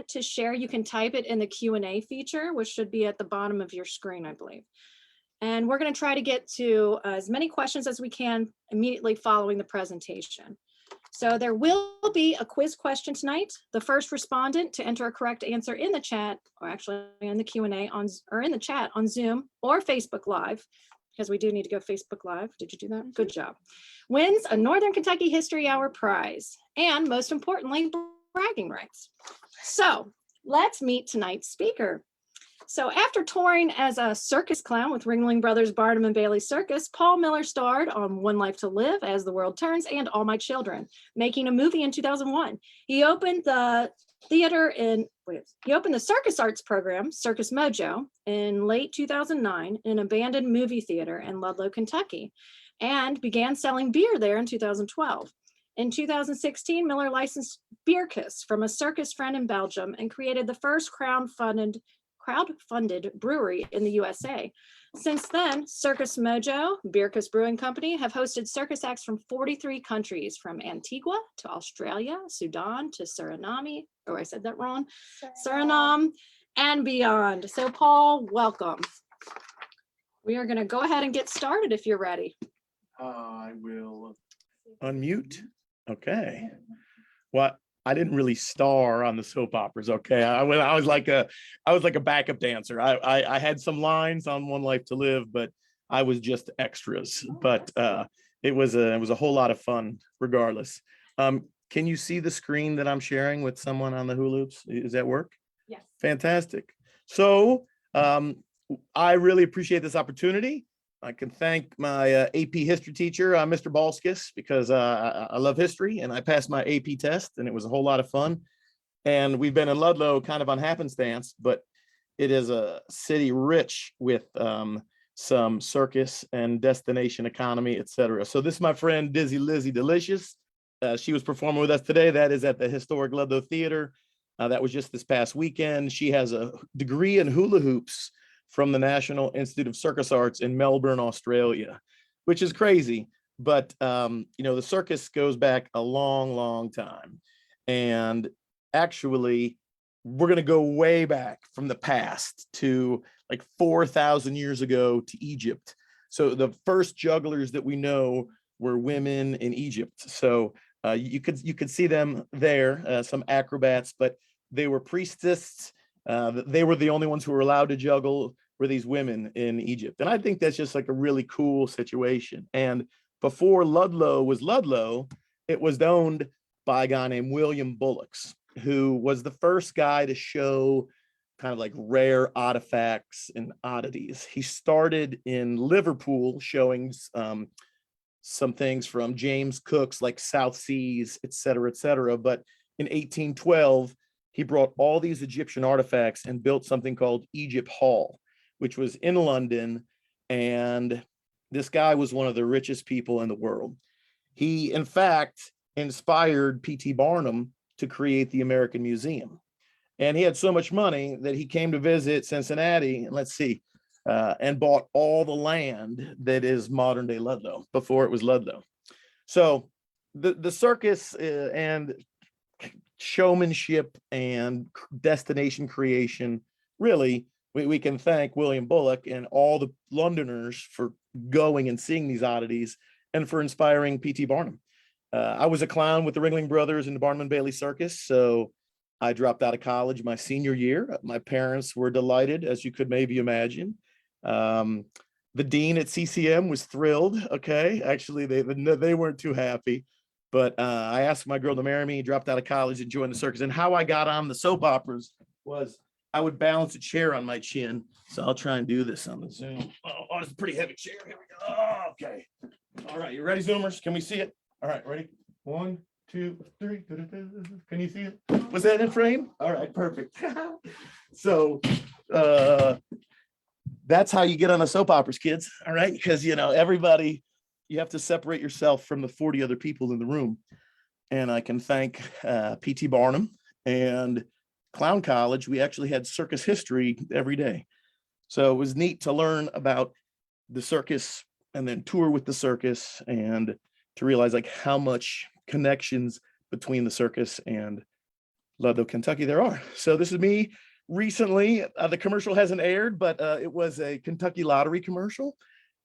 to share, you can type it in the Q&A feature, which should be at the bottom of your screen, I believe. And we're going to try to get to as many questions as we can immediately following the presentation. So there will be a quiz question tonight. The first respondent to enter a correct answer in the chat, or actually in the Q&A or in the chat on Zoom or Facebook Live, because we do need to go Facebook Live. Did you do that? Good job. Wins a Northern Kentucky History Hour prize, and most importantly, bragging rights. So let's meet tonight's speaker. So after touring as a circus clown with Ringling Brothers Barnum and Bailey Circus, Paul Miller starred on One Life to Live, As the World Turns, and All My Children, making a movie in 2001. He opened the Circus Arts program, Circus Mojo, in late 2009 in an abandoned movie theater in Ludlow, Kentucky, and began selling beer there in 2012. In 2016, Miller licensed Bircus from a circus friend in Belgium and created the first crowd-funded brewery in the USA. Since then, Circus Mojo, Bircus Brewing Company have hosted circus acts from 43 countries, from Antigua to Australia, Sudan to Suriname, oh, I said that wrong, Suriname, and beyond. So Paul, welcome. We are gonna go ahead and get started if you're ready. I will unmute. Okay. Well, I didn't really star on the soap operas. Okay, I was like a backup dancer. I had some lines on One Life to Live, but I was just extras. But it was a whole lot of fun, regardless. Can you see the screen that I'm sharing with someone on the Hulu's? Does that work? Yes. Fantastic. So I really appreciate this opportunity. I can thank my AP history teacher, Mr. Balskis, because I love history and I passed my AP test and it was a whole lot of fun. And we've been in Ludlow kind of on happenstance, but it is a city rich with some circus and destination economy, etc. So this is my friend Dizzy Lizzie Delicious. She was performing with us today. That is at the historic Ludlow Theater. That was just this past weekend. She has a degree in hula hoops from the National Institute of Circus Arts in Melbourne, Australia, which is crazy. But, you know, the circus goes back a long, long time. And actually, we're going to go way back from the past to like 4,000 years ago to Egypt. So the first jugglers that we know were women in Egypt. So you could see them there, some acrobats, but they were priestesses. They were the only ones who were allowed to juggle, were these women in Egypt. And I think that's just like a really cool situation. And before Ludlow was Ludlow, it was owned by a guy named William Bullocks, who was the first guy to show kind of like rare artifacts and oddities. He started in Liverpool showing some things from James Cook's like South Seas, et cetera, et cetera. But in 1812, he brought all these Egyptian artifacts and built something called Egypt Hall, which was in London. And this guy was one of the richest people in the world. He, in fact, inspired P.T. Barnum to create the American Museum. And he had so much money that he came to visit Cincinnati, and let's see, and bought all the land that is modern day Ludlow before it was Ludlow. So the circus and showmanship and destination creation, really, we can thank William Bullock and all the Londoners for going and seeing these oddities and for inspiring P.T. Barnum. I was a clown with the Ringling Brothers in the Barnum and Bailey Circus, so I dropped out of college my senior year. My parents were delighted, as you could maybe imagine. The dean at CCM was thrilled. Okay, actually, they weren't too happy. But I asked my girl to marry me, dropped out of college and joined the circus. And how I got on the soap operas was I would balance a chair on my chin. So I'll try and do this on the Zoom. Oh, it's a pretty heavy chair. Here we go. Oh, okay. All right, you ready, Zoomers? Can we see it? All right, ready? 1, 2, 3. Can you see it? Was that in frame? All right, perfect. So that's how you get on the soap operas, kids. All right, because, you know, everybody, you have to separate yourself from the 40 other people in the room. And I can thank P.T. Barnum and Clown College. We actually had circus history every day. So it was neat to learn about the circus and then tour with the circus and to realize like how much connections between the circus and Ludlow, Kentucky, there are. So this is me recently. The commercial hasn't aired, but it was a Kentucky lottery commercial,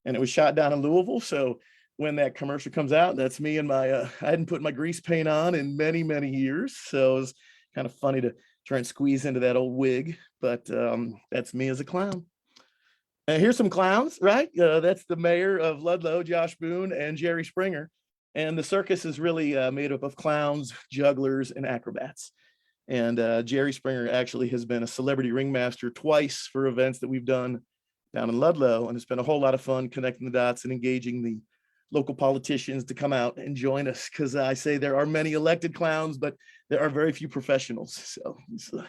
and it was shot down in Louisville. So when that commercial comes out, that's me and my, I hadn't put my grease paint on in many, many years. So it was kind of funny to try and squeeze into that old wig, but that's me as a clown. And here's some clowns, right? That's the mayor of Ludlow, Josh Boone, and Jerry Springer. And the circus is really made up of clowns, jugglers, and acrobats. And Jerry Springer actually has been a celebrity ringmaster twice for events that we've done down in Ludlow. And it's been a whole lot of fun connecting the dots and engaging the local politicians to come out and join us, because I say there are many elected clowns, but there are very few professionals. So it's a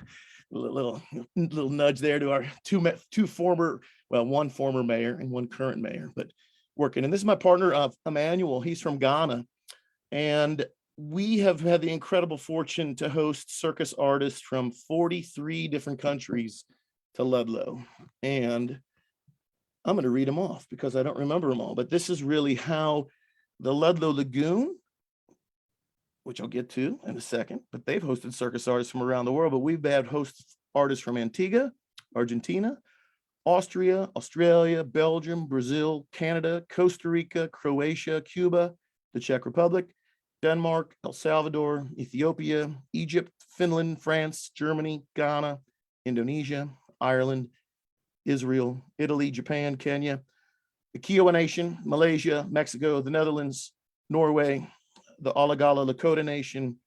little nudge there to our two former, well, one former mayor and one current mayor, but working. And this is my partner, Emmanuel. He's from Ghana. And we have had the incredible fortune to host circus artists from 43 different countries to Ludlow. And I'm going to read them off because I don't remember them all, but this is really how the Ludlow Lagoon, which I'll get to in a second, but they've hosted circus artists from around the world. But we've had host artists from Antigua, Argentina, Austria, Australia, Belgium, Brazil, Canada, Costa Rica, Croatia, Cuba, the Czech Republic, Denmark, El Salvador, Ethiopia, Egypt, Finland, France, Germany, Ghana, Indonesia, Ireland, Israel, Italy, Japan, Kenya, the Kiowa Nation, Malaysia, Mexico, the Netherlands, Norway, the Alagala Lakota Nation,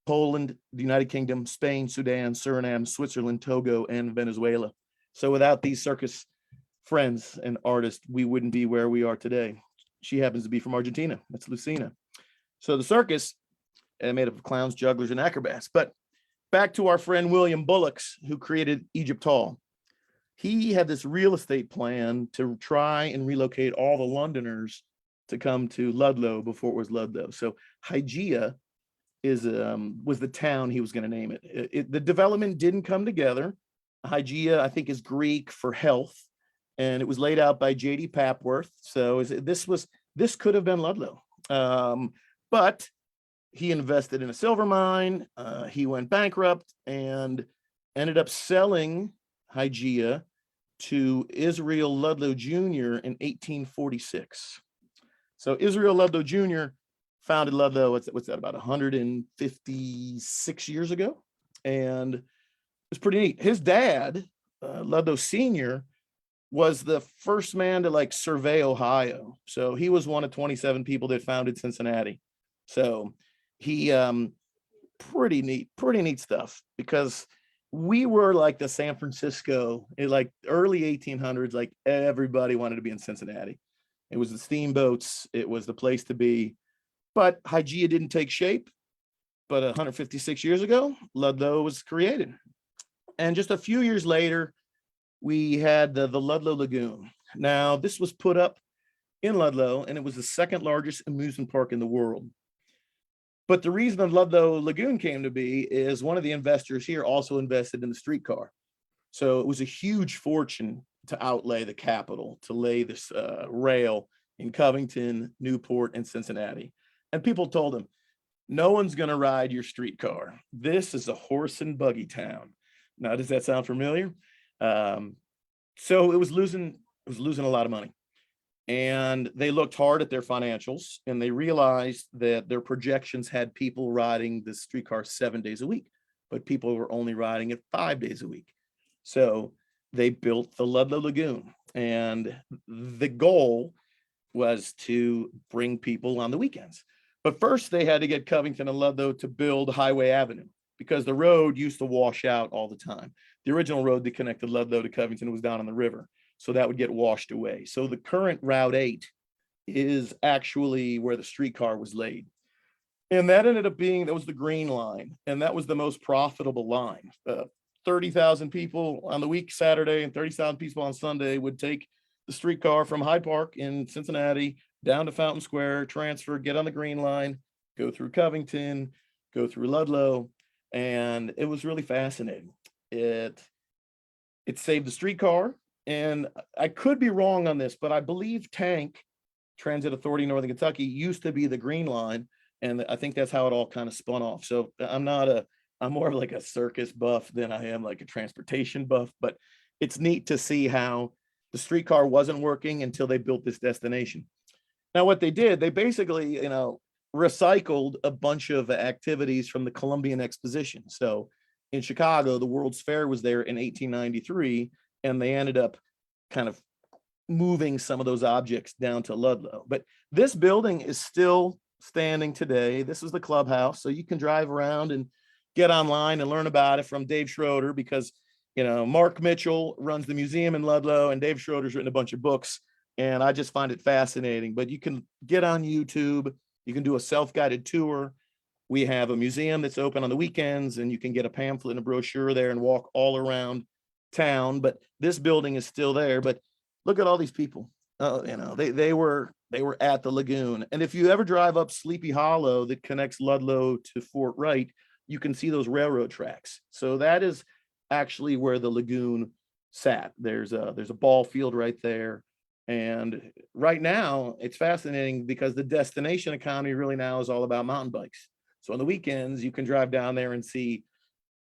Poland, the United Kingdom, Spain, Sudan, Suriname, Switzerland, Togo, and Venezuela. So without these circus friends and artists, we wouldn't be where we are today. She happens to be from Argentina. That's Lucina. So the circus made up of clowns, jugglers, and acrobats. But back to our friend William Bullocks, who created Egypt Hall. He had this real estate plan to try and relocate all the Londoners to come to Ludlow before it was Ludlow. So Hygeia was the town he was going to name it. The development didn't come together. Hygeia, I think, is Greek for health, and it was laid out by J.D. Papworth. So this could have been Ludlow, but he invested in a silver mine. He went bankrupt and ended up selling Hygeia to Israel Ludlow Jr. in 1846. So Israel Ludlow Jr. founded Ludlow, what's that, about 156 years ago? And it was pretty neat. His dad, Ludlow Sr., was the first man to survey Ohio. So he was one of 27 people that founded Cincinnati. So he, pretty neat stuff, because we were like the San Francisco in early 1800s, everybody wanted to be in Cincinnati. It was the steamboats. It was the place to be. But Hygeia didn't take shape. But 156 years ago, Ludlow was created. And just a few years later, we had the Ludlow Lagoon. Now, this was put up in Ludlow, and it was the second largest amusement park in the world. But the reason the Ludlow Lagoon came to be is one of the investors here also invested in the streetcar. So it was a huge fortune to outlay the capital to lay this rail in Covington, Newport, and Cincinnati. And people told him, no one's going to ride your streetcar. This is a horse and buggy town. Now, does that sound familiar? So it was losing a lot of money. And they looked hard at their financials, and they realized that their projections had people riding the streetcar 7 days a week, but people were only riding it 5 days a week. So they built the Ludlow Lagoon, and the goal was to bring people on the weekends. But first they had to get Covington and Ludlow to build Highway Avenue, because the road used to wash out all the time. The original road that connected Ludlow to Covington was down on the river, so that would get washed away. So the current Route 8 is actually where the streetcar was laid. And that ended up being, that was the green line, and that was the most profitable line. 30,000 people on the week Saturday and 30,000 people on Sunday would take the streetcar from Hyde Park in Cincinnati down to Fountain Square, transfer, get on the green line, go through Covington, go through Ludlow, and it was really fascinating. It saved the streetcar, and I could be wrong on this, but I believe Tank, Transit Authority Northern Kentucky, used to be the green line, and I think that's how it all kind of spun off. So I'm not a I'm more of like a circus buff than I am like a transportation buff, but it's neat to see how the streetcar wasn't working until they built this destination. Now, what they did, they basically, recycled a bunch of activities from the Columbian exposition. So in Chicago, the World's Fair was there in 1893, and they ended up kind of moving some of those objects down to Ludlow. But this building is still standing today. This is the clubhouse. So you can drive around and get online and learn about it from Dave Schroeder, because, Mark Mitchell runs the museum in Ludlow, and Dave Schroeder's written a bunch of books. And I just find it fascinating. But you can get on YouTube. You can do a self-guided tour. We have a museum that's open on the weekends, and you can get a pamphlet and a brochure there and walk all around town. But this building is still there. But look at all these people. They were at the lagoon. And if you ever drive up Sleepy Hollow that connects Ludlow to Fort Wright, you can see those railroad tracks. So that is actually where the lagoon sat. There's a ball field right there. And right now it's fascinating because the destination economy really now is all about mountain bikes. So on the weekends, you can drive down there and see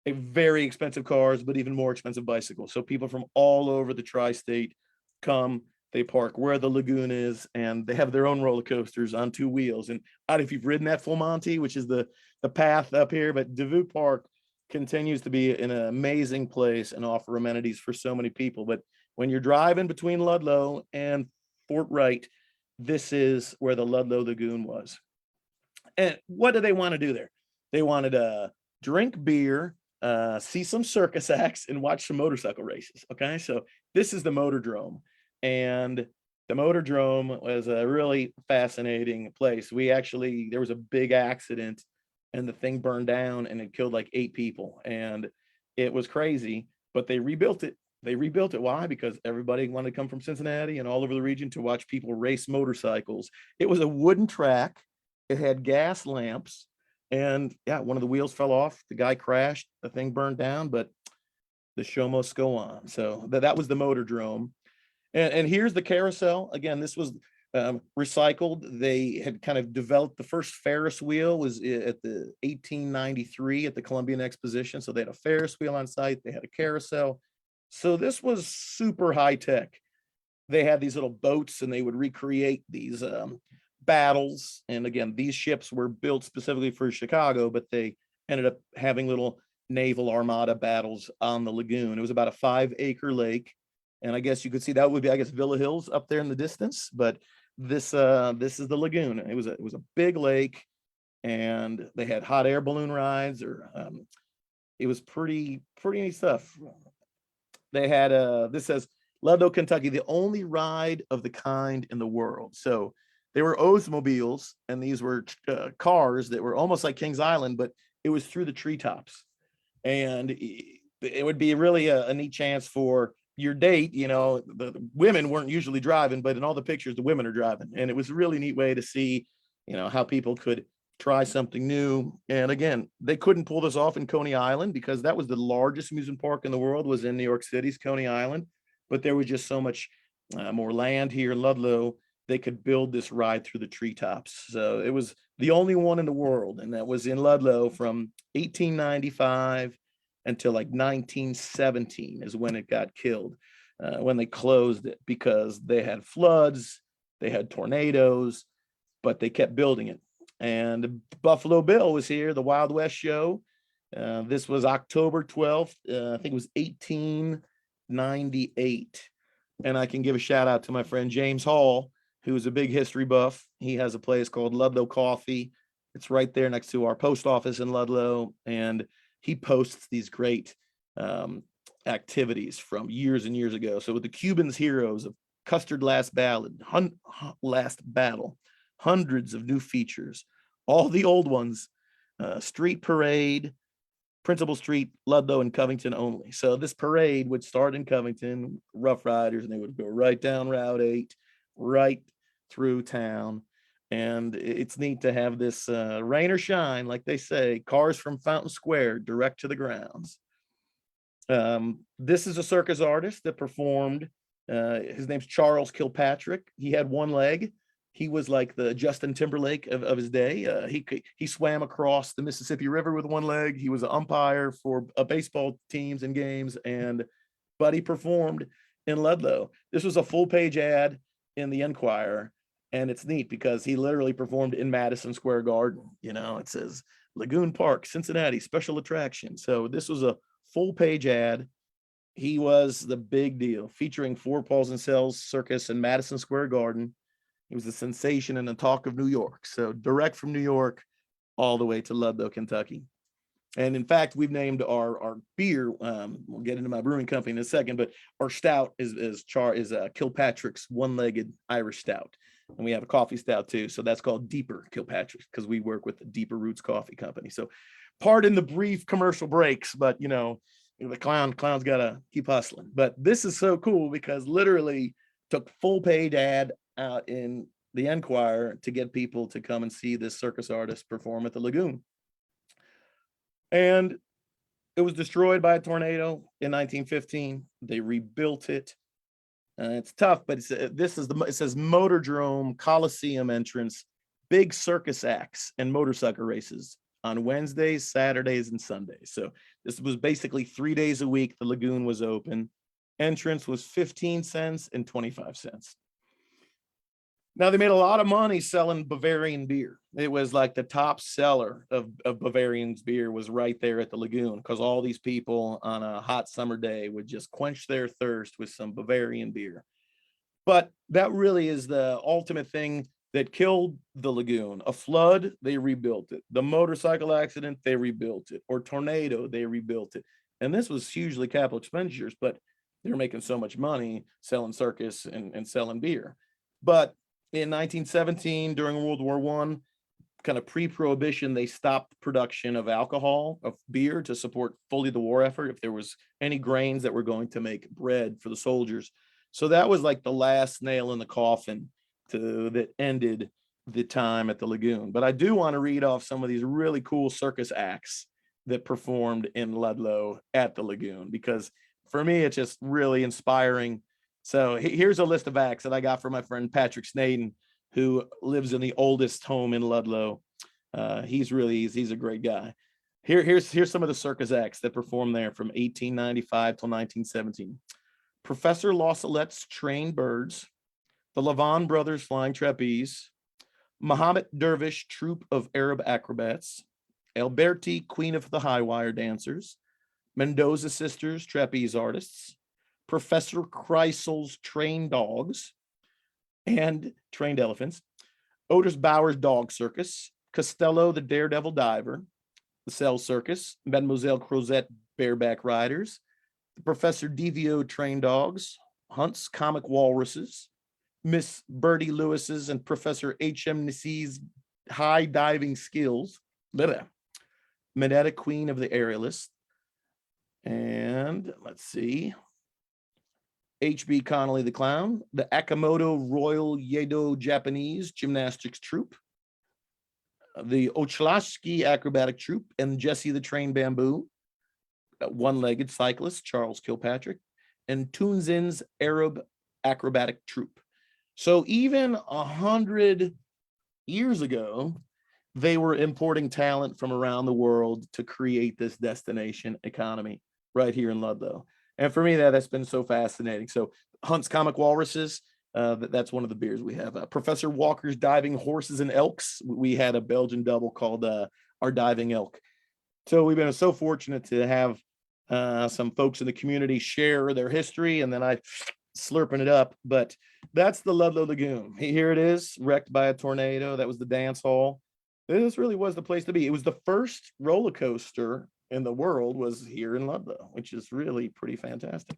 a very expensive cars, but even more expensive bicycles. So people from all over the tri-state come, they park where the lagoon is, and they have their own roller coasters on two wheels. And I don't know if you've ridden that Full Monty, which is the path up here, but Devout Park continues to be an amazing place and offer amenities for so many people. But when you're driving between Ludlow and Fort Wright, this is where the Ludlow Lagoon was. And what do they want to do there? They wanted to drink beer, see some circus acts, and watch some motorcycle races. Okay, so this is the Motordrome. And the Motordrome was a really fascinating place. There was a big accident, and the thing burned down, and it killed like 8 people. And it was crazy, but they rebuilt it. Why? Because everybody wanted to come from Cincinnati and all over the region to watch people race motorcycles. It was a wooden track. It had gas lamps, and yeah, one of the wheels fell off. The guy crashed. The thing burned down, but the show must go on. So that was the Motordrome. And here's the carousel. Again, this was recycled. They had kind of developed the first Ferris wheel was at the 1893 at the Columbian Exposition. So they had a Ferris wheel on site. They had a carousel. So this was super high tech. They had these little boats, and they would recreate these battles. And again, these ships were built specifically for Chicago, but they ended up having little naval armada battles on the lagoon. It was about a 5-acre lake. And I guess you could see that would be, I guess, Villa Hills up there in the distance. But this is the lagoon. It was a big lake, and they had hot air balloon rides, or it was pretty neat stuff. They had this says Ludlow, Kentucky, the only ride of the kind in the world. So they were Oldsmobiles, and these were cars that were almost like Kings Island, but it was through the treetops. And it would be really a neat chance for your date. The women weren't usually driving, but in all the pictures, the women are driving. And it was a really neat way to see, how people could try something new. And again, they couldn't pull this off in Coney Island because that was the largest amusement park in the world, was in New York City's Coney Island. But there was just so much more land here in Ludlow. They could build this ride through the treetops. So it was the only one in the world. And that was in Ludlow from 1895 until like 1917 is when it got killed, when they closed it, because they had floods, they had tornadoes, but they kept building it. And Buffalo Bill was here, the Wild West show. This was October 12th. I think it was 1898. And I can give a shout out to my friend James Hall, who's a big history buff. He has a place called Ludlow Coffee. It's right there next to our post office in Ludlow. And he posts these great activities from years and years ago. So with the Cubans' heroes of Custard Last Ballad, Last Battle, hundreds of new features, all the old ones, street parade, Principal Street, Ludlow, and Covington only. So this parade would start in Covington, Rough Riders, and they would go right down Route 8, right through town. And it's neat to have this rain or shine, like they say, cars from Fountain Square direct to the grounds. This is a circus artist that performed. His name's Charles Kilpatrick. He had one leg. He was like the Justin Timberlake of his day. He swam across the Mississippi River with one leg. He was an umpire for baseball teams and games, but he performed in Ludlow. This was a full page ad in the Enquirer, and it's neat because he literally performed in Madison Square Garden. You know, it says Lagoon Park, Cincinnati, special attraction. So this was a full page ad. He was the big deal, featuring Four Paws and Cells Circus in Madison Square Garden. He was a sensation and the talk of New York. So direct from New York all the way to Ludlow, Kentucky. And in fact, we've named our beer. We'll get into my brewing company in a second, but our stout is Kilpatrick's one-legged Irish stout, and we have a coffee stout too. So that's called Deeper Kilpatrick because we work with the Deeper Roots Coffee Company. So, pardon the brief commercial breaks, but you know, the clown's got to keep hustling. But this is so cool because literally took full page ad out in the Enquirer to get people to come and see this circus artist perform at the Lagoon. And it was destroyed by a tornado in 1915. They rebuilt it. It's tough, but it says Motordrome Coliseum entrance, big circus acts and motorcycle races on Wednesdays, Saturdays, and Sundays. So this was basically 3 days a week. The Lagoon was open. Entrance was 15 cents and 25 cents. Now, they made a lot of money selling Bavarian beer. It was like the top seller of Bavarian's beer was right there at the Lagoon because all these people on a hot summer day would just quench their thirst with some Bavarian beer. But that really is the ultimate thing that killed the Lagoon. A flood, they rebuilt it. The motorcycle accident, they rebuilt it. Or tornado, they rebuilt it. And this was hugely capital expenditures, but they're making so much money selling circus and selling beer. But in 1917, during World War I, kind of pre-prohibition, they stopped production of alcohol, of beer, to support fully the war effort if there was any grains that were going to make bread for the soldiers. So that was like the last nail in the coffin that ended the time at the Lagoon. But I do want to read off some of these really cool circus acts that performed in Ludlow at the Lagoon, because for me, it's just really inspiring. So here's a list of acts that I got from my friend Patrick Snaden, who lives in the oldest home in Ludlow. He's a great guy. Here's some of the circus acts that performed there from 1895 till 1917. Professor Lausselet's Trained Birds, the Lavon Brothers Flying Trapeze, Muhammad Dervish Troupe of Arab Acrobats, Alberti Queen of the High Wire Dancers, Mendoza Sisters Trapeze Artists, Professor Kreisel's Trained Dogs and Trained Elephants, Otis Bauer's Dog Circus, Costello the Daredevil Diver, the Cell Circus, Mademoiselle Crozette Bareback Riders, the Professor Devio Trained Dogs, Hunt's Comic Walruses, Miss Bertie Lewis's and Professor H.M. Nissie's High Diving Skills, Medetta Queen of the Aerialist, and let's see, H.B. Connolly the Clown, the Akamoto Royal Yedo Japanese Gymnastics Troupe, the Ochlashki Acrobatic Troupe, and Jesse the Trained Bamboo, one-legged cyclist Charles Kilpatrick, and Tunzin's Arab Acrobatic Troupe. So even 100 years ago, they were importing talent from around the world to create this destination economy right here in Ludlow. And for me, that's been so fascinating. So Hunt's Comic Walruses, that's one of the beers we have. Professor Walker's Diving Horses and Elks. We had a Belgian double called our Diving Elk. So we've been so fortunate to have some folks in the community share their history, and then I slurping it up. But that's the Ludlow Lagoon. Here it is, wrecked by a tornado. That was the dance hall. This really was the place to be. It was the first roller coaster in the world was here in Ludlow, which is really pretty fantastic.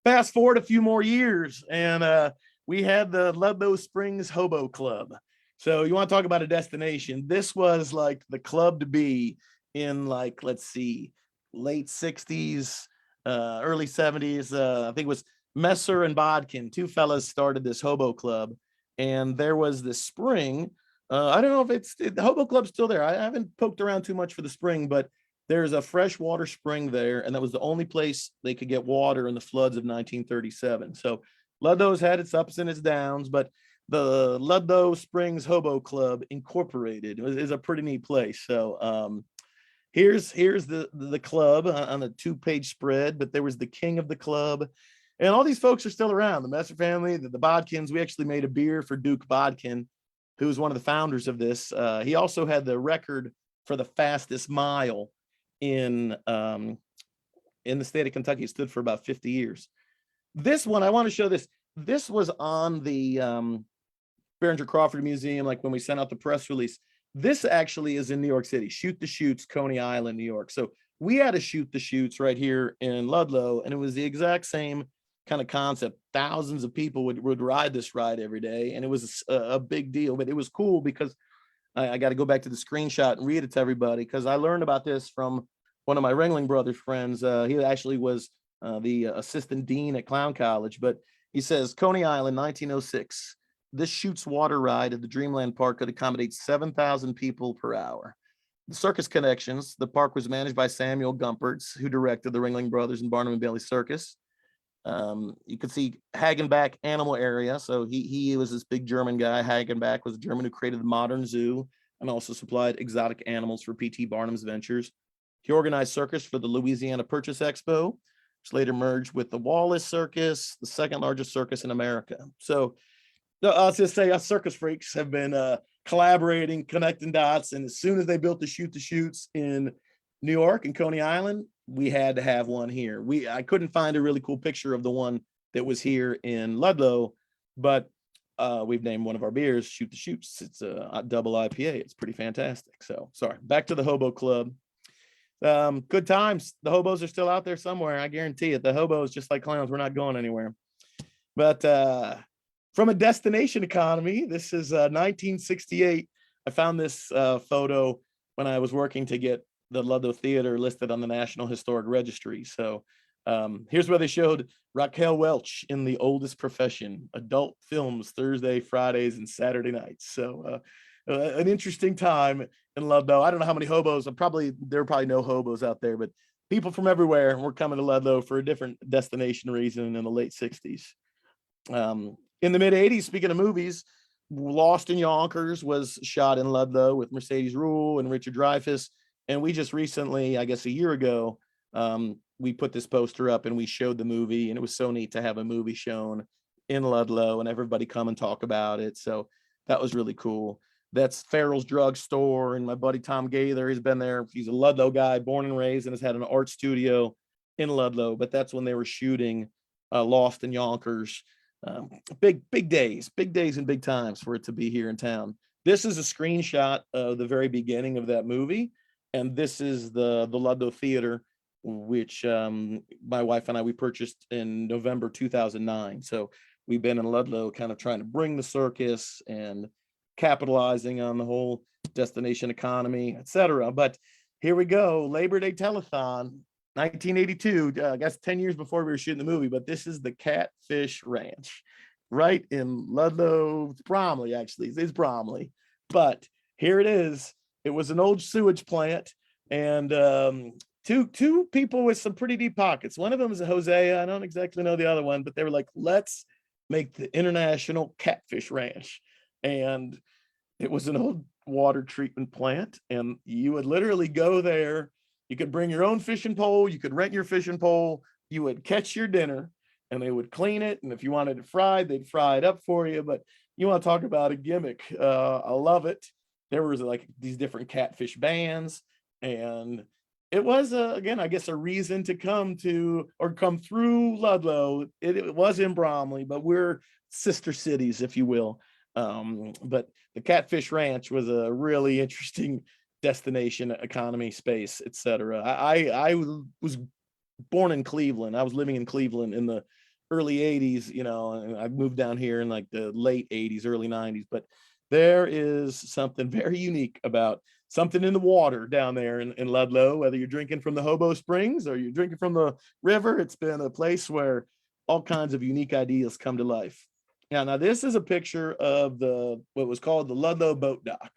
Fast forward a few more years, and we had the Ludlow Springs Hobo Club. So you want to talk about a destination? This was like the club to be in, like, let's see, late 60s, early 70s. I think it was Messer and Bodkin, two fellas started this Hobo Club, and there was this spring. I don't know if the Hobo Club's still there. I haven't poked around too much for the spring, but there's a freshwater spring there, and that was the only place they could get water in the floods of 1937. So Ludlow's had its ups and its downs, but the Ludlow Springs Hobo Club Incorporated. Is a pretty neat place. So here's the club on a 2-page spread, but there was the king of the club. And all these folks are still around. The Messer family, the Bodkins. We actually made a beer for Duke Bodkin, who was one of the founders of this. He also had the record for the fastest mile in the state of Kentucky. It stood for about 50 years. This one, I want to show this. This was on the Behringer-Crawford Museum, like when we sent out the press release. This actually is in New York City, Shoot the Chutes, Coney Island, New York. So we had a Shoot the Chutes right here in Ludlow, and it was the exact same kind of concept. Thousands of people would ride this ride every day, and it was a big deal. But it was cool because I got to go back to the screenshot and read it to everybody, because I learned about this from one of my Ringling Brothers friends. He actually was the assistant dean at Clown College, but he says, Coney Island, 1906. This Chutes water ride at the Dreamland Park could accommodate 7,000 people per hour. The Circus Connections, the park was managed by Samuel Gumpertz, who directed the Ringling Brothers and Barnum and Bailey Circus. You could see Hagenbeck Animal Area. So he was this big German guy. Hagenbeck was a German who created the modern zoo and also supplied exotic animals for P.T. Barnum's ventures. He organized circus for the Louisiana Purchase Expo, which later merged with the Wallace Circus, the second largest circus in America. So I'll just say us circus freaks have been collaborating, connecting dots. And as soon as they built the Shoot the Chutes in New York and Coney Island, we had to have one here. I couldn't find a really cool picture of the one that was here in Ludlow, but we've named one of our beers Shoot the Chutes. It's a double IPA. It's pretty fantastic. So sorry, back to the Hobo Club. Good times. The hobos are still out there somewhere. I guarantee it. The hobos, just like clowns, we're not going anywhere. But from a destination economy, this is 1968. I found this photo when I was working to get the Ludlow Theater listed on the National Historic Registry. So here's where they showed Raquel Welch in The Oldest Profession, adult films, Thursday, Fridays, and Saturday nights. So an interesting time in Ludlow. I don't know how many hobos. There are probably no hobos out there, but people from everywhere were coming to Ludlow for a different destination reason in the late 60s. In the mid 80s, speaking of movies, Lost in Yonkers was shot in Ludlow with Mercedes Ruehl and Richard Dreyfuss. And we just recently, I guess a year ago, we put this poster up and we showed the movie, and it was so neat to have a movie shown in Ludlow and everybody come and talk about it. So that was really cool. That's Farrell's Drug Store, and my buddy Tom Gaither, he's been there. He's a Ludlow guy, born and raised, and has had an art studio in Ludlow. But that's when they were shooting Lost in Yonkers. Big days and big times for it to be here in town. This is a screenshot of the very beginning of that movie. And this is the Ludlow Theater, which my wife and I, we purchased in November 2009. So we've been in Ludlow kind of trying to bring the circus and capitalizing on the whole destination economy, etc. But here we go, Labor Day Telethon, 1982, I guess 10 years before we were shooting the movie. But this is the Catfish Ranch right in Ludlow. It's Bromley, actually. It's Bromley. But here it is. It was an old sewage plant, and two people with some pretty deep pockets. One of them is a Hosea. I don't exactly know the other one, but they were like, let's make the International Catfish Ranch. And it was an old water treatment plant, and you would literally go there. You could bring your own fishing pole. You could rent your fishing pole. You would catch your dinner, and they would clean it. And if you wanted it fried, they'd fry it up for you. But you want to talk about a gimmick. I love it. There was like these different catfish bands, and it was again, I guess, a reason to come to or come through Ludlow. It was in Bromley, but we're sister cities, if you will. But the Catfish Ranch was a really interesting destination, economy, space, etc. I was born in Cleveland. I was living in Cleveland in the early 80s, and I moved down here in like the late 80s, early 90s. But there is something very unique about something in the water down there in Ludlow, whether you're drinking from the Hobo Springs or you're drinking from the river. It's been a place where all kinds of unique ideas come to life. Now this is a picture of what was called the Ludlow Boat Dock.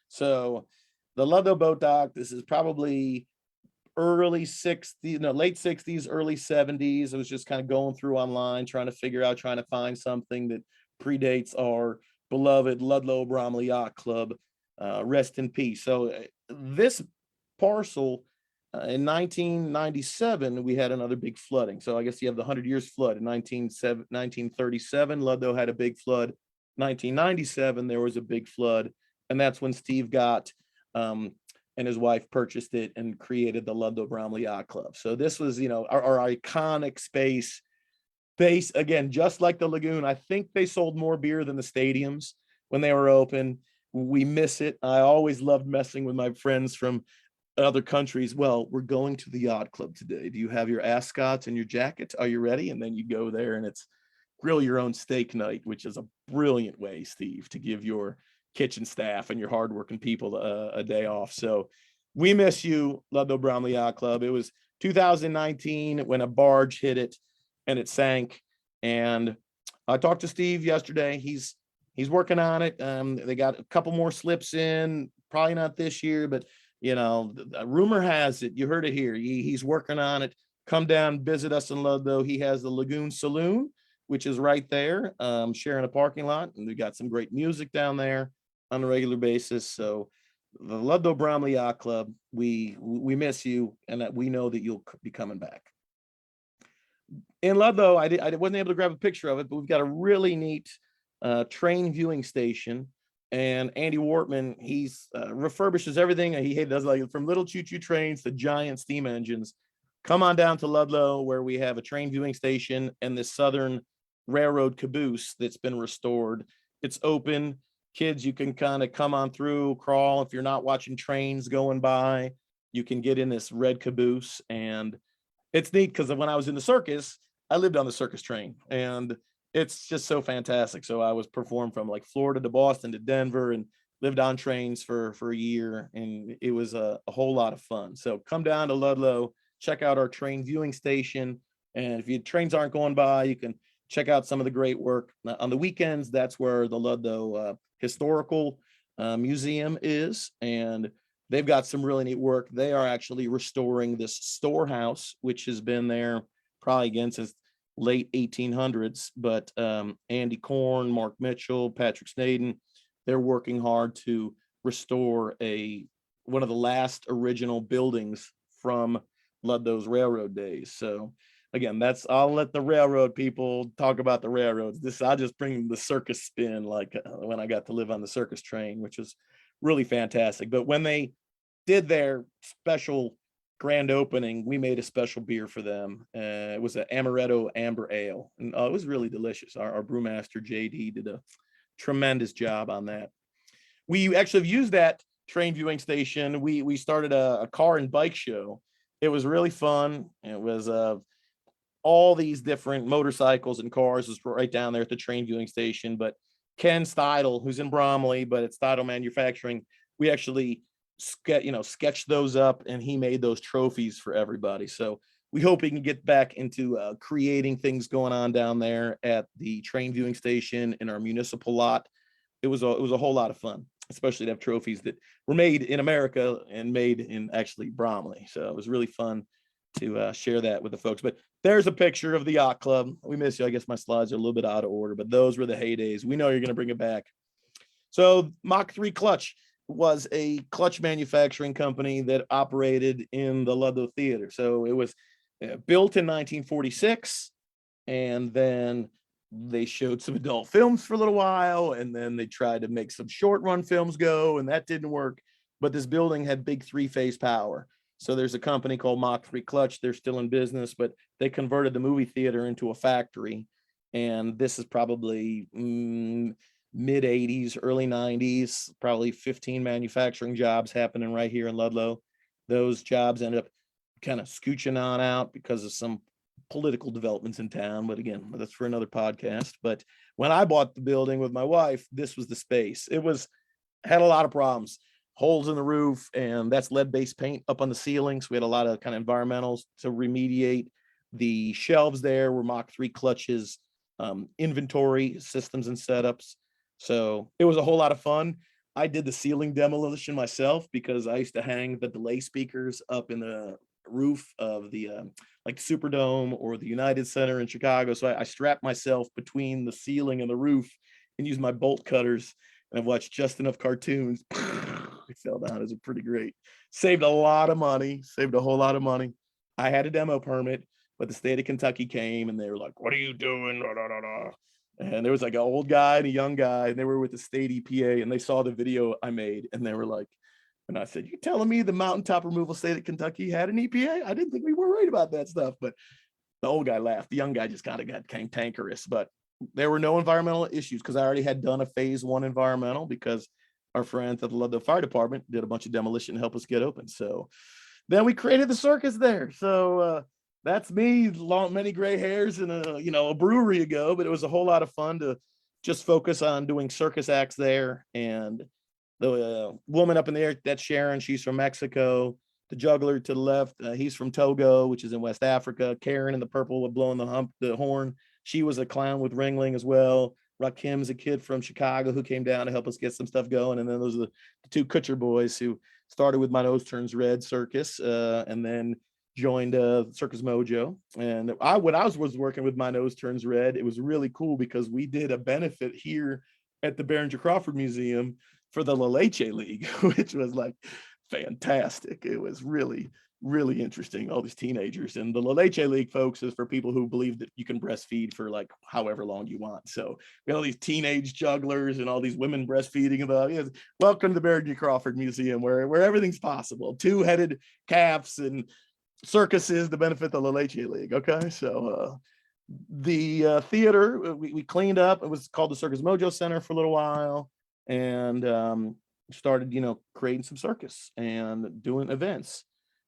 So the Ludlow Boat Dock, this is probably late 60s, early 70s. I was just kind of going through online, trying to find something that predates our beloved Ludlow Bromley Yacht Club. Rest in peace. So this parcel in 1997, we had another big flooding. So I guess you have the 100 Years flood in 1937. Ludlow had a big flood. 1997, there was a big flood. And that's when Steve got and his wife purchased it and created the Ludlow Bromley Yacht Club. So this was, our iconic space. Base again, just like the Lagoon. I think they sold more beer than the stadiums when they were open. We miss it. I always loved messing with my friends from other countries. Well, we're going to the yacht club today. Do you have your ascots and your jackets? Are you ready? And then you go there and it's grill your own steak night, which is a brilliant way, Steve, to give your kitchen staff and your hardworking people a day off. So we miss you, Ludlow Bromley Yacht Club. It was 2019 when a barge hit it and it sank. And I talked to Steve yesterday. He's working on it. They got a couple more slips in, probably not this year, but the rumor has it, you heard it here. He's working on it. Come down, visit us in Ludlow. He has the Lagoon Saloon, which is right there, sharing a parking lot. And we got some great music down there on a regular basis. So the Ludlow Bromley Yacht Club, we miss you, and that we know that you'll be coming back. In Ludlow, I wasn't able to grab a picture of it, but we've got a really neat train viewing station. And Andy Wortman, he's refurbishes everything. He does, like, from little choo-choo trains to giant steam engines. Come on down to Ludlow, where we have a train viewing station and this Southern Railroad caboose that's been restored. It's open. Kids, you can kind of come on through, crawl. If you're not watching trains going by, you can get in this red caboose. And it's neat because when I was in the circus, I lived on the circus train, and it's just so fantastic. So I was performed from like Florida to Boston to Denver and lived on trains for a year. And it was a whole lot of fun. So come down to Ludlow, check out our train viewing station. And if your trains aren't going by, you can check out some of the great work. On the weekends, that's where the Ludlow Historical Museum is. And they've got some really neat work. They are actually restoring this storehouse, which has been there probably again since late 1800s. But Andy Korn, Mark Mitchell, Patrick Snaden, they're working hard to restore one of the last original buildings from Ludlow's railroad days. So again, I'll let the railroad people talk about the railroads. I'll just bring the circus spin, like when I got to live on the circus train, which was really fantastic. But when they did their special grand opening, we made a special beer for them. It was an amaretto amber ale, and it was really delicious. Our brewmaster JD did a tremendous job on that. We actually have used that train viewing station. We started a car and bike show. It was really fun. It was all these different motorcycles and cars was right down there at the train viewing station. But Ken Steidel, who's in Bromley, but at Steidel Manufacturing, we actually sketched those up, and he made those trophies for everybody. So we hope he can get back into creating things going on down there at the train viewing station in our municipal lot. It was a whole lot of fun, especially to have trophies that were made in America and made in actually Bromley. So it was really fun to share that with the folks. But there's a picture of the yacht club. We miss you. I guess my slides are a little bit out of order, but those were the heydays. We know you're going to bring it back. So Mach 3 Clutch was a clutch manufacturing company that operated in the Ludlow Theater. So it was built in 1946, and then they showed some adult films for a little while, and then they tried to make some short run films go, and that didn't work. But this building had big 3-phase power. So there's a company called Mach 3 Clutch. They're still in business, but they converted the movie theater into a factory. And this is probably mid 80s, early 90s, probably 15 manufacturing jobs happening right here in Ludlow. Those jobs ended up kind of scooching on out because of some political developments in town. But again, that's for another podcast. But when I bought the building with my wife, this was the space. Had a lot of problems, holes in the roof, and that's lead-based paint up on the ceilings. We had a lot of kind of environmentals to remediate. The shelves there were Mach 3 Clutches, inventory systems and setups. So it was a whole lot of fun. I did the ceiling demolition myself because I used to hang the delay speakers up in the roof of the like Superdome or the United Center in Chicago. So I strapped myself between the ceiling and the roof and use my bolt cutters. And I've watched just enough cartoons. It fell down. It was pretty great. Saved a lot of money, saved a whole lot of money. I had a demo permit, but the state of Kentucky came and they were like, "What are you doing?" Da, da, da, da. And there was like an old guy and a young guy, and they were with the state EPA, and they saw the video I made, and they were like, and I said, "You telling me the mountaintop removal state of Kentucky had an EPA? I didn't think we were worried about that stuff." But the old guy laughed. The young guy just kind of got cantankerous, but there were no environmental issues because I already had done a phase 1 environmental because our friends at the Ludlow Fire Department did a bunch of demolition to help us get open. So then we created the circus there. So that's me, many gray hairs and a brewery ago, but it was a whole lot of fun to just focus on doing circus acts there. And the woman up in the air, that's Sharon, she's from Mexico. The juggler to the left, he's from Togo, which is in West Africa. Karen in the purple blowing the horn. She was a clown with Ringling as well. Rakim's a kid from Chicago who came down to help us get some stuff going. And then those are the two Kutcher boys who started with My Nose Turns Red Circus and then joined Circus Mojo. And when I was working with My Nose Turns Red, it was really cool because we did a benefit here at the Behringer-Crawford Museum for the La Leche League, which was like fantastic. It was really, really interesting. All these teenagers, and the La Leche League, folks, is for people who believe that you can breastfeed for like however long you want. So we had all these teenage jugglers and all these women breastfeeding about. Yes, welcome to the Behringer-Crawford Museum, where everything's possible. 2-headed calves and circuses to benefit the La Leche League. Okay, so the theater we cleaned up. It was called the Circus Mojo Center for a little while, and started creating some circus and doing events.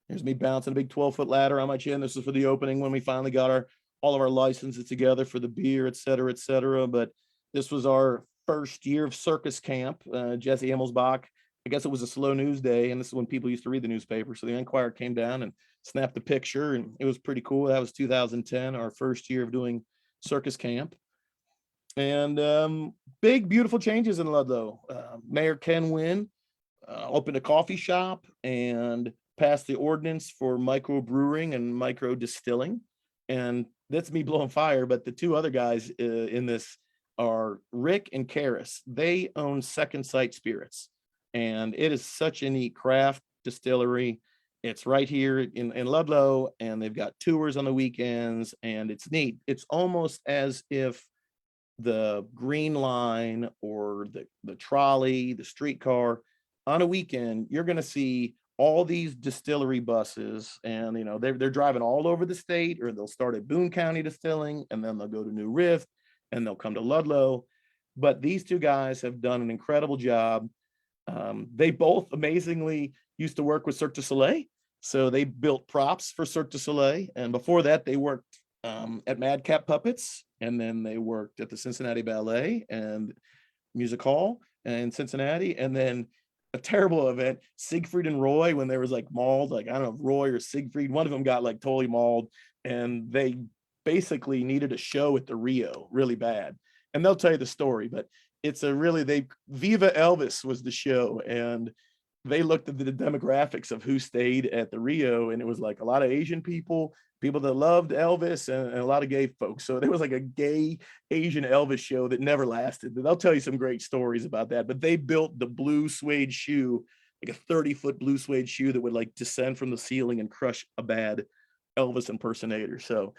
There's me bouncing a big 12-foot ladder on my chin. This is for the opening when we finally got all of our licenses together for the beer, et cetera, et cetera. But this was our first year of circus camp. Jesse Himmelsbach, I guess it was a slow news day, and this is when people used to read the newspaper. So the Enquirer came down and snapped the picture, and it was pretty cool. That was 2010, our first year of doing circus camp. And big, beautiful changes in Ludlow. Mayor Ken Wynn opened a coffee shop and passed the ordinance for micro brewing and micro distilling. And that's me blowing fire, but the two other guys in this are Rick and Karis. They own Second Sight Spirits, and it is such a neat craft distillery. It's right here in Ludlow, and they've got tours on the weekends, and it's neat. It's almost as if the Green Line or the trolley, the streetcar, on a weekend, you're going to see all these distillery buses, and they're driving all over the state, or they'll start at Boone County Distilling, and then they'll go to New Rift, and they'll come to Ludlow. But these two guys have done an incredible job. They both amazingly used to work with Cirque du Soleil, so they built props for Cirque du Soleil, and before that they worked at Madcap Puppets, and then they worked at the Cincinnati Ballet and Music Hall in Cincinnati, and then a terrible event, Siegfried and Roy, when there was like mauled, like I don't know if Roy or Siegfried, one of them got like totally mauled, and they basically needed a show at the Rio really bad. And they'll tell you the story, but it's Viva Elvis was the show, and they looked at the demographics of who stayed at the Rio, and it was like a lot of Asian people that loved Elvis, and a lot of gay folks. So there was like a gay Asian Elvis show that never lasted. They'll tell you some great stories about that. But they built the blue suede shoe, like a 30-foot blue suede shoe that would like descend from the ceiling and crush a bad Elvis impersonator. So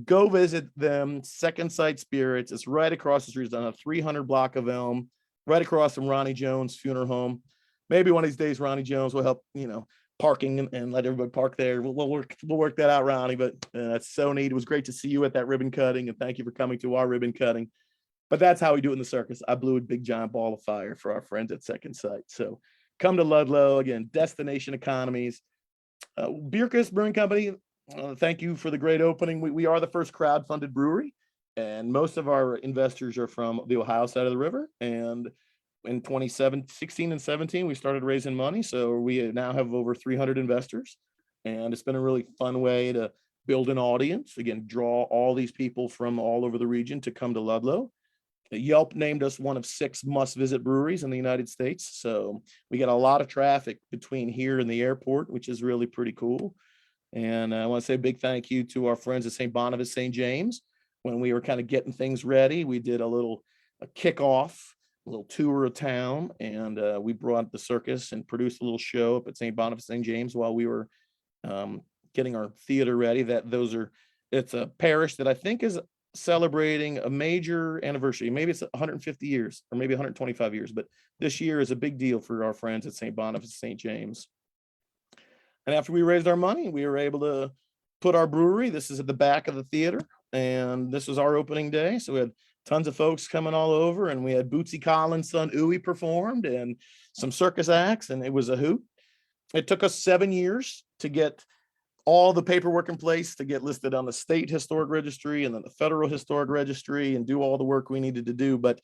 go visit them, Second Sight Spirits. It's right across the street. It's on a 300 block of Elm, right across from Ronnie Jones' funeral home. Maybe one of these days Ronnie Jones will help, parking and let everybody park there. We'll work that out, Ronnie. But that's so neat. It was great to see you at that ribbon cutting, and thank you for coming to our ribbon cutting. But that's how we do it in the circus. I blew a big giant ball of fire for our friends at Second Sight. So come to Ludlow, again, destination economies. Bircus Brewing Company, thank you for the great opening. We are the first crowd-funded brewery, and most of our investors are from the Ohio side of the river. And in 2016 and 17, we started raising money. So we now have over 300 investors, and it's been a really fun way to build an audience. Again, draw all these people from all over the region to come to Ludlow. Yelp named us one of 6 must-visit breweries in the United States. So we get a lot of traffic between here and the airport, which is really pretty cool. And I want to say a big thank you to our friends at St. Boniface, St. James. When we were kind of getting things ready, we did a little a kickoff, a little tour of town, and we brought the circus and produced a little show up at St. Boniface St. James while we were getting our theater ready. It's a parish that I think is celebrating a major anniversary. Maybe it's 150 years or maybe 125 years, but this year is a big deal for our friends at St. Boniface St. James. And after we raised our money, we were able to put our brewery. This is at the back of the theater, and this was our opening day. So we had tons of folks coming all over, and we had Bootsy Collins' son Uwe performed and some circus acts, and it was a hoot. It took us 7 years to get all the paperwork in place to get listed on the state historic registry and then the federal historic registry and do all the work we needed to do. But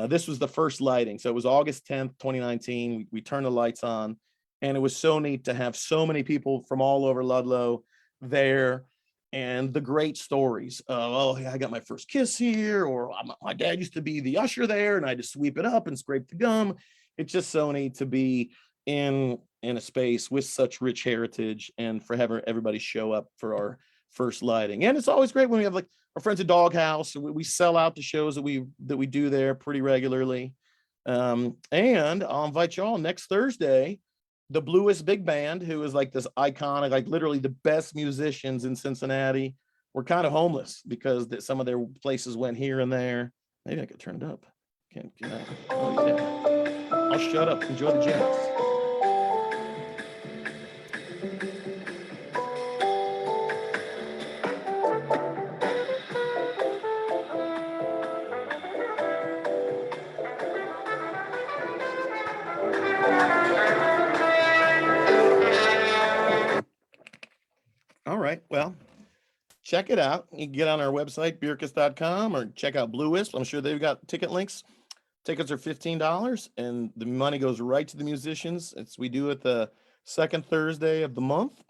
this was the first lighting. So it was August 10th, 2019. We turned the lights on, and it was so neat to have so many people from all over Ludlow there, and the great stories of, oh, I got my first kiss here, or my dad used to be the usher there and I just sweep it up and scrape the gum. It's just so neat to be in a space with such rich heritage, and for having everybody show up for our first lighting. And it's always great when we have like our friends at Doghouse. We sell out the shows that we do there pretty regularly. And I'll invite y'all next Thursday, the Bluest Big Band, who is like this iconic, like literally the best musicians in Cincinnati. We're kind of homeless because some of their places went here and there. Maybe I could turn it up. Can I? Oh, yeah. I'll shut up. Enjoy the jazz. All right, well, check it out. You can get on our website, bircus.com, or check out Blue Wisp. I'm sure they've got ticket links. Tickets are $15, and the money goes right to the musicians. We do it the second Thursday of the month.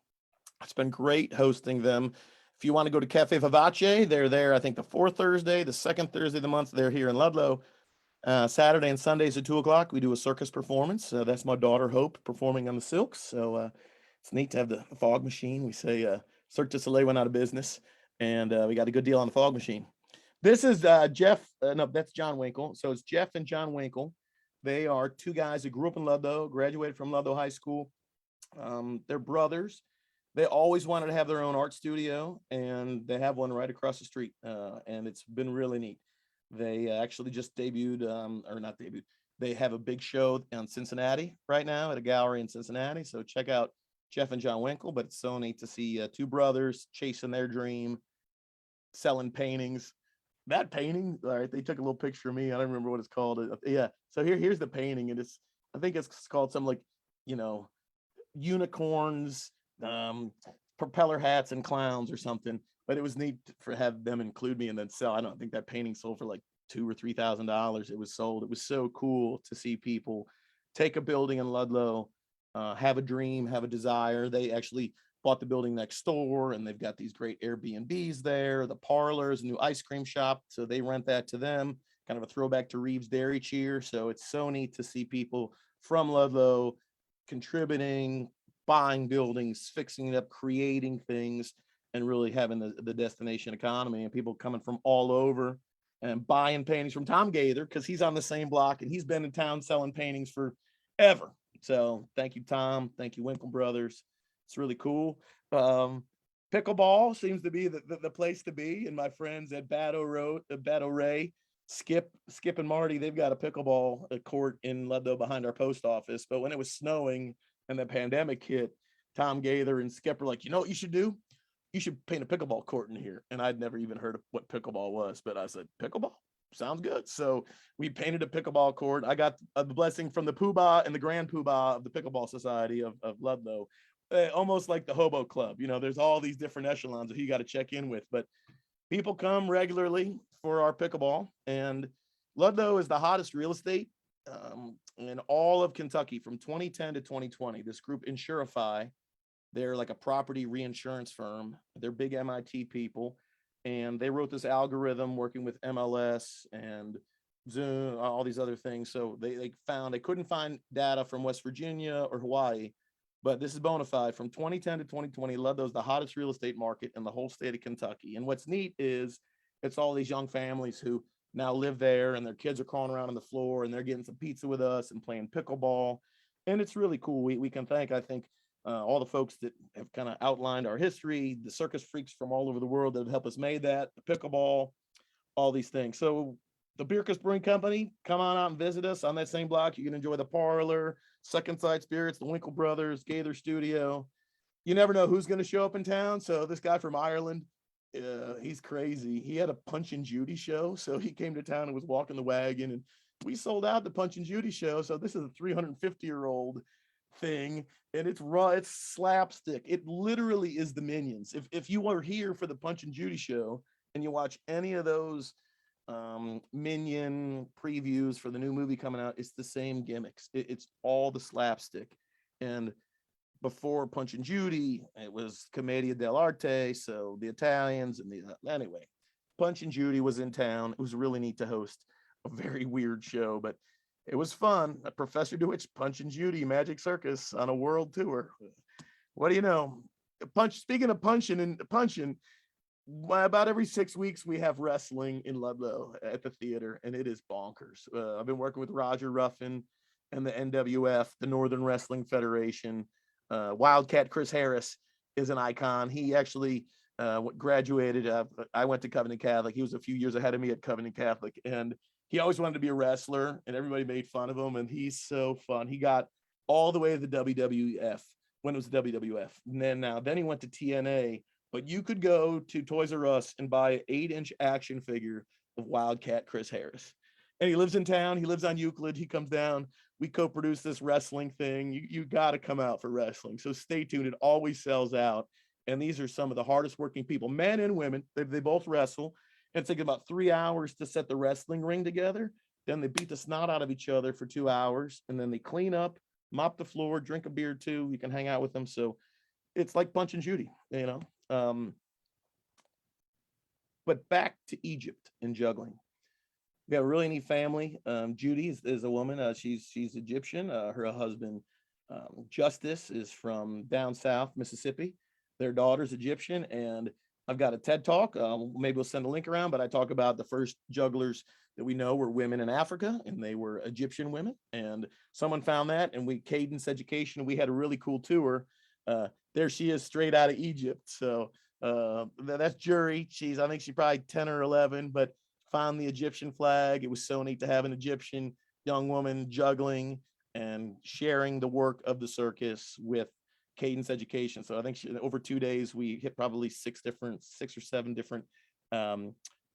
It's been great hosting them. If you want to go to Cafe Vivace, they're there, I think, the fourth Thursday. The second Thursday of the month, they're here in Ludlow. Saturday and Sundays at 2 o'clock, we do a circus performance. That's my daughter, Hope, performing on the silks. So it's neat to have the fog machine. We say Cirque du Soleil went out of business, and we got a good deal on the fog machine. This is Jeff. No, that's John Winkle. So it's Jeff and John Winkle. They are two guys who grew up in Ludlow, graduated from Ludlow High School. They're brothers. They always wanted to have their own art studio, and they have one right across the street. And it's been really neat. They actually just debuted, or not debuted. They have a big show in Cincinnati right now at a gallery in Cincinnati. So check out Jeff and John Winkle. But it's so neat to see two brothers chasing their dream, selling paintings. That painting, all right, they took a little picture of me. I don't remember what it's called. Yeah. So here's the painting. And I think it's called something like, unicorns, propeller hats and clowns or something. But it was neat for have them include me and then sell. I think that painting sold for like $2,000 or $3,000. It was sold. It was so cool to see people take a building in Ludlow, have a dream, have a desire. They actually bought the building next door, and they've got these great Airbnbs there, the parlors, new ice cream shop. So they rent that to them, kind of a throwback to Reeves Dairy Cheer. So it's so neat to see people from Ludlow contributing, buying buildings, fixing it up, creating things, and really having the destination economy, and people coming from all over and buying paintings from Tom Gaither, because he's on the same block and he's been in town selling paintings forever. So thank you, Tom. Thank you, Winkle Brothers. It's really cool. Pickleball seems to be the place to be. And my friends at Battle Ray, Skip and Marty, they've got a pickleball court in Ludlow behind our post office. But when it was snowing and the pandemic hit, Tom Gaither and Skip were like, you know what you should do? You should paint a pickleball court in here. And I'd never even heard of what pickleball was, but I said, pickleball? Sounds good. So we painted a pickleball court. I got the blessing from the poobah and the grand poobah of the Pickleball Society of Ludlow, almost like the Hobo Club. There's all these different echelons that you got to check in with, but people come regularly for our pickleball. And Ludlow is the hottest real estate in all of Kentucky from 2010 to 2020. This group, Insurify, they're like a property reinsurance firm. They're big MIT people. And they wrote this algorithm working with MLS and Zoom, all these other things. So they couldn't find data from West Virginia or Hawaii, but this is bona fide. From 2010 to 2020, Ludlow's the hottest real estate market in the whole state of Kentucky. And what's neat is it's all these young families who now live there, and their kids are crawling around on the floor, and they're getting some pizza with us and playing pickleball. And it's really cool. We can thank, I think, all the folks that have kind of outlined our history, the circus freaks from all over the world that have helped us made that, the pickleball, all these things. So the Bircus Brewing Company, come on out and visit us on that same block. You can enjoy the parlor, Second Sight Spirits, the Winkle Brothers, Gaither Studio. You never know who's going to show up in town. So this guy from Ireland, he's crazy. He had a Punch and Judy show. So he came to town and was walking the wagon, and we sold out the Punch and Judy show. So this is a 350-year-old thing, and it's raw, it's slapstick. It literally is the Minions. If you are here for the Punch and Judy show and you watch any of those Minion previews for the new movie coming out, it's the same gimmicks. It's all the slapstick. And before Punch and Judy, it was Commedia dell'arte, so the Italians and anyway, Punch and Judy was in town. It was really neat to host a very weird show, but it was fun. Professor DeWitt's Punch and Judy Magic Circus on a world tour. What do you know? Speaking of punching, about every 6 weeks we have wrestling in Ludlow at the theater, and it is bonkers. I've been working with Roger Ruffin and the NWF, the Northern Wrestling Federation. Wildcat Chris Harris is an icon. He actually graduated. I went to Covington Catholic. He was a few years ahead of me at Covington Catholic, and he always wanted to be a wrestler, and everybody made fun of him, and he's so fun. He got all the way to the WWF when it was the WWF. And then he went to TNA, but you could go to Toys R Us and buy an 8-inch action figure of Wildcat Chris Harris. And he lives in town. He lives on Euclid. He comes down. We co-produce this wrestling thing. You got to come out for wrestling. So stay tuned. It always sells out. And these are some of the hardest working people, men and women. They both wrestle. And it's like about 3 hours to set the wrestling ring together. Then they beat the snot out of each other for 2 hours. And then they clean up, mop the floor, drink a beer too. You can hang out with them. So it's like Punch and Judy, you know. But back to Egypt and juggling. We have a really neat family. Judy is a woman. She's Egyptian. Her husband, Justice, is from down south, Mississippi. Their daughter's Egyptian, and I've got a TED Talk. Maybe we'll send a link around, but I talk about the first jugglers that we know were women in Africa, and they were Egyptian women. And someone found that, and Cadence Education, we had a really cool tour. There she is, straight out of Egypt. So that's Jury. I think she's probably 10 or 11, but found the Egyptian flag. It was so neat to have an Egyptian young woman juggling and sharing the work of the circus with Cadence Education. So I think over 2 days, we hit probably 6 or 7 different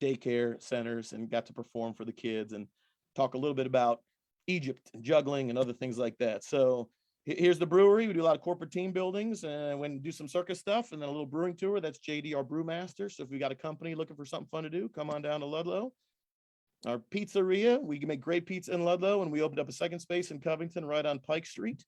daycare centers and got to perform for the kids and talk a little bit about Egypt and juggling and other things like that. So here's the brewery. We do a lot of corporate team buildings and when do some circus stuff and then a little brewing tour. That's JD, our brewmaster. So if we got a company looking for something fun to do, come on down to Ludlow. Our pizzeria, we can make great pizza in Ludlow, and we opened up a second space in Covington right on Pike Street,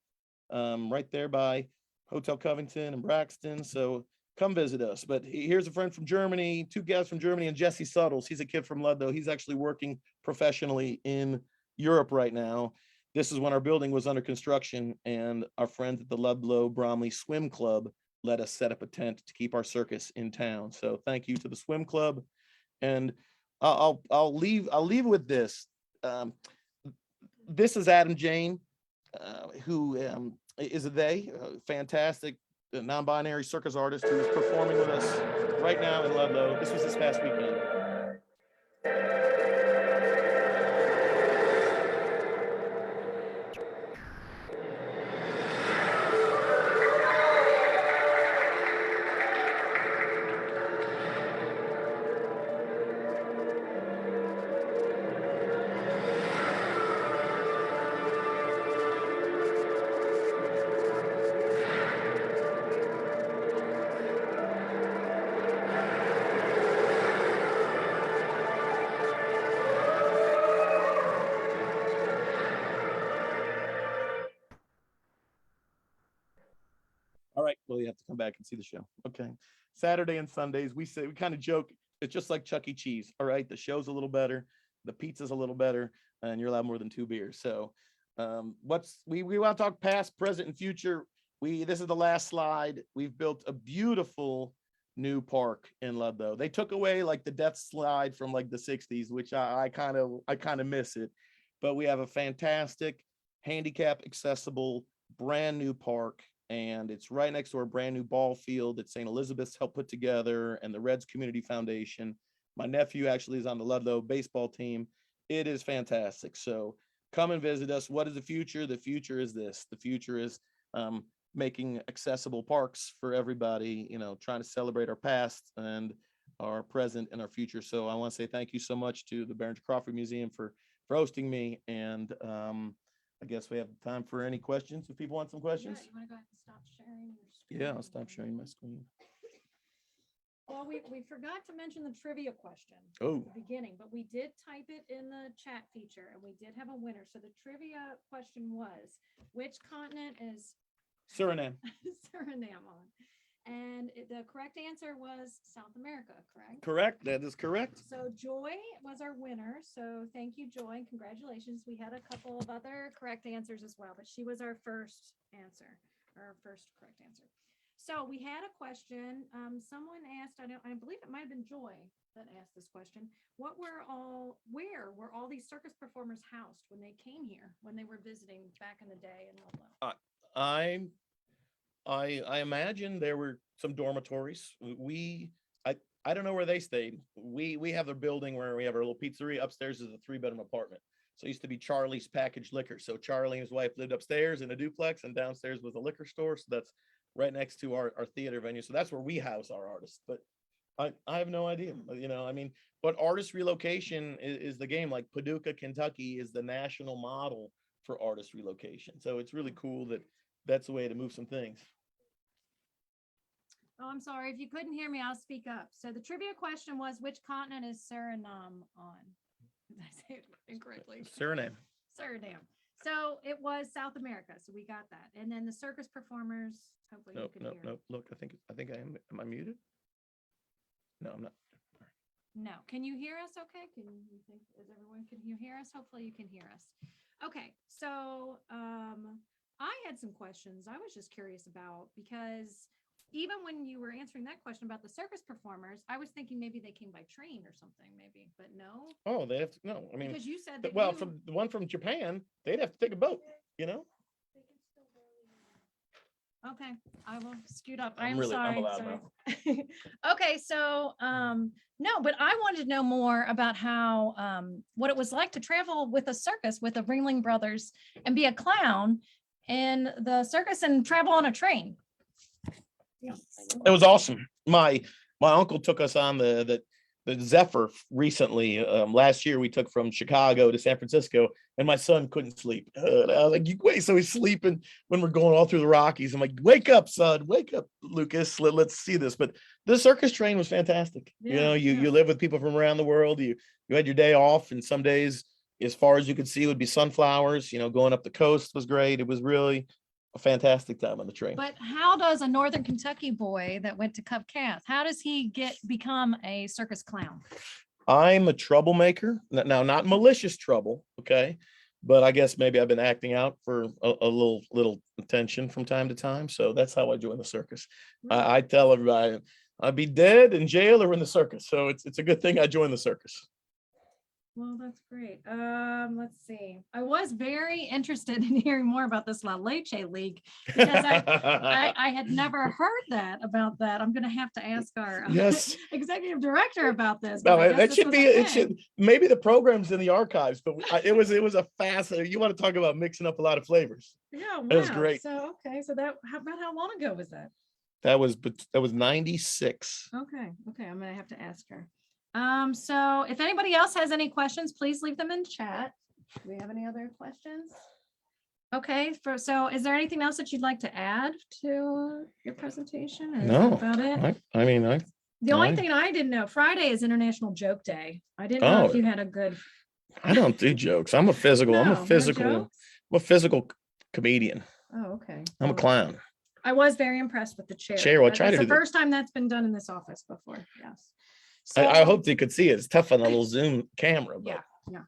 right there by Hotel Covington and Braxton. So come visit us. But here's a friend from Germany, 2 guests from Germany, and Jesse Suttles. He's a kid from Ludlow. He's actually working professionally in Europe right now. This is when our building was under construction, and our friends at the Ludlow Bromley Swim Club let us set up a tent to keep our circus in town. So thank you to the swim club. And I'll leave with this. This is Adam Jane, who is a fantastic non-binary circus artist who is performing with us right now in Ludlow. This was this past weekend. All right, well, you have to come back and see the show. Okay. Saturday and Sundays, we kind of joke, it's just like Chuck E. Cheese. All right, the show's a little better, the pizza's a little better, and you're allowed more than 2 beers. So we want to talk past, present, and future. This is the last slide. We've built a beautiful new park in Ludlow. They took away like the death slide from like the 60s, which I kind of miss it. But we have a fantastic handicap accessible brand new park, and it's right next to our brand new ball field that St. Elizabeth's helped put together and the Reds Community Foundation. My nephew actually is on the Ludlow baseball team. It is fantastic. So come and visit us. What is the future? The future is this. The future is making accessible parks for everybody, you know, trying to celebrate our past and our present and our future. So I want to say thank you so much to the Behringer-Crawford Museum for hosting me. And I guess we have time for any questions if people want some questions. Yeah, you want to go ahead and stop sharing your screen? Yeah, I'll stop sharing my screen. Well, we forgot to mention the trivia question Oh, at the beginning, but we did type it in the chat feature and we did have a winner. So the trivia question was, which continent is Suriname. Suriname on? And the correct answer was South America, correct? Correct. That is correct. So Joy was our winner. So thank you, Joy, and congratulations. We had a couple of other correct answers as well, but she was our first answer, our first correct answer. So we had a question. Someone asked, I believe it might have been Joy that asked this question. Where were all these circus performers housed when they came here, when they were visiting back in the day in Ludlow? I imagine there were some dormitories. I don't know where they stayed. We have a building where we have our little pizzeria. Upstairs is a 3-bedroom apartment. So it used to be Charlie's Packaged Liquor. So Charlie and his wife lived upstairs in a duplex, and downstairs was a liquor store. So that's right next to our theater venue. So that's where we house our artists. But I have no idea, you know, I mean, but artist relocation is the game. Like Paducah, Kentucky is the national model for artist relocation. So it's really cool that that's the way to move some things. Oh, I'm sorry. If you couldn't hear me, I'll speak up. So the trivia question was, which continent is Suriname on? Did I say it incorrectly? Suriname. Suriname. So it was South America. So we got that. And then the circus performers, hopefully you can hear. Nope. Look, I think I am I muted? No, I'm not. No. Can you hear us okay? Can you think, is everyone, can you hear us? Hopefully you can hear us. Okay. So I had some questions I was just curious about, because even when you were answering that question about the circus performers, I was thinking maybe they came by train or something, maybe, but no. Oh, they have to, no, I mean, Because you said that well, from the one from Japan, they'd have to take a boat, you know? Okay, I will scoot up. I'm I'm sorry. loud sorry. Okay, so no, but I wanted to know more about how what it was like to travel with a circus with the Ringling Brothers and be a clown in the circus and travel on a train. Yeah. It was awesome. My uncle took us on the Zephyr recently. Last year we took from Chicago to San Francisco, and my son couldn't sleep. I was like, wait, so he's sleeping when we're going all through the Rockies. I'm like, wake up, son, wake up, Lucas. Let's see this. But the circus train was fantastic. Yeah, you know, you live with people from around the world. You had your day off, and some days, as far as you could see, would be sunflowers. You know, going up the coast was great. It was really a fantastic time on the train. But how does a Northern Kentucky boy that went to Covington, how does he become a circus clown? I'm a troublemaker. Now, not malicious trouble, okay? But I guess maybe I've been acting out for a little attention from time to time. So that's how I joined the circus. I tell everybody I'd be dead in jail or in the circus. So it's a good thing I joined the circus. Well, that's great. Let's see. I was very interested in hearing more about this La Leche League, because I had never heard about that. I'm going to have to ask our yes executive director about this. No, it should be. It should maybe the program's in the archives, but it was a fascinating. You want to talk about mixing up a lot of flavors? Yeah, wow. It was great. So okay, so how long ago was that? That was 96. Okay, I'm going to have to ask her. So if anybody else has any questions, please leave them in chat. Do we have any other questions? Okay, so is there anything else that you'd like to add to your presentation? Is No, that about it? The only thing I didn't know, Friday is International Joke Day. I didn't know if you had a good. I don't do jokes. I'm a physical. No, I'm a physical comedian. Oh, okay. I'm a clown. I was very impressed with the chair. Well, I tried to do the first time that's been done in this office before. Yes. So, I hope you could see it. It's tough on a little Zoom camera. But. Yeah.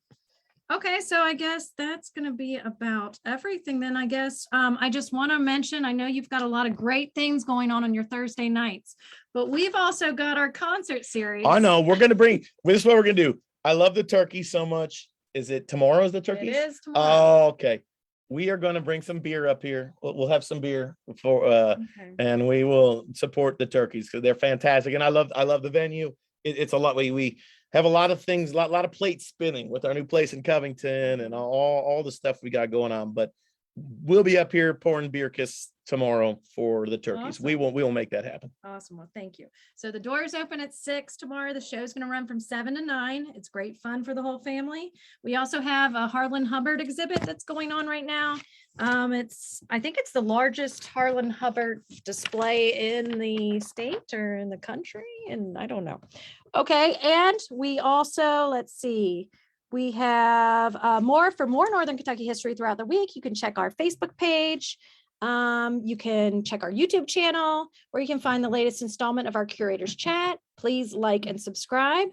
Okay, so I guess that's going to be about everything then. I guess I just want to mention, I know you've got a lot of great things going on your Thursday nights. But we've also got our concert series. I know we're gonna bring. This is what we're gonna do. I love the turkey so much. Is it tomorrow? Is the turkey? It is tomorrow. Oh, okay. We are gonna bring some beer up here. We'll have some beer for Okay. and we will support the turkeys because they're fantastic. And I love the venue. It's a lot. We have a lot of things, a lot of plates spinning with our new place in Covington and all the stuff we got going on. But we'll be up here pouring Bircus tomorrow for the turkeys. Awesome. We will make that happen. Awesome. Well, thank you. So the doors open at 6 tomorrow. The show's going to run from 7 to 9. It's great fun for the whole family. We also have a Harlan Hubbard exhibit that's going on right now. I think it's the largest Harlan Hubbard display in the state or in the country, and I don't know. Okay, and we also, let's see, we have more Northern Kentucky history throughout the week. You can check our Facebook page. You can check our YouTube channel, where you can find the latest installment of our Curators Chat. Please like and subscribe.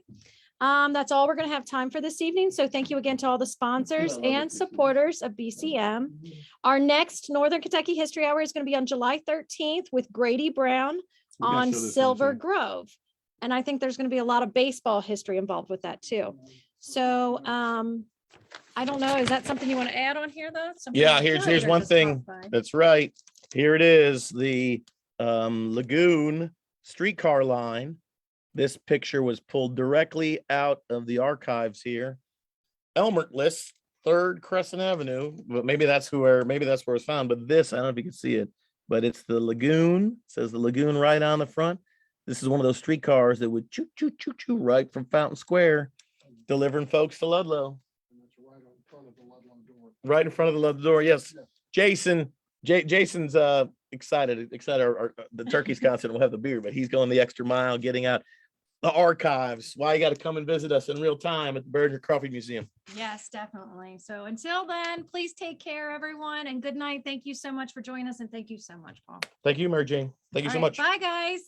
That's all we're going to have time for this evening. So thank you again to all the sponsors and supporters of BCM. Our next Northern Kentucky History Hour is going to be on July 13th with Grady Brown on Silver Grove. And I think there's going to be a lot of baseball history involved with that too. So I don't know. Is that something you want to add on here though? Something Yeah, like here's that, or one just thing. pop by? That's right. Here it is, the Lagoon Streetcar line. This picture was pulled directly out of the archives here. Elmertless, 3rd Crescent Avenue, but maybe that's where it's found. But this, I don't know if you can see it, but it's the Lagoon. It says the Lagoon right on the front. This is one of those streetcars that would choo choo choo choo right from Fountain Square, delivering folks to Ludlow. Right in front of the Ludlow door. Yes, Jason's excited. The Turkeys concert will have the beer, but he's going the extra mile, getting out the archives. Why you got to come and visit us in real time at the Behringer-Crawford Museum. Yes, definitely. So until then, please take care, everyone, and good night. Thank you so much for joining us, and thank you so much, Paul. Thank you, Mary Jane. Thank you so much. Bye, guys.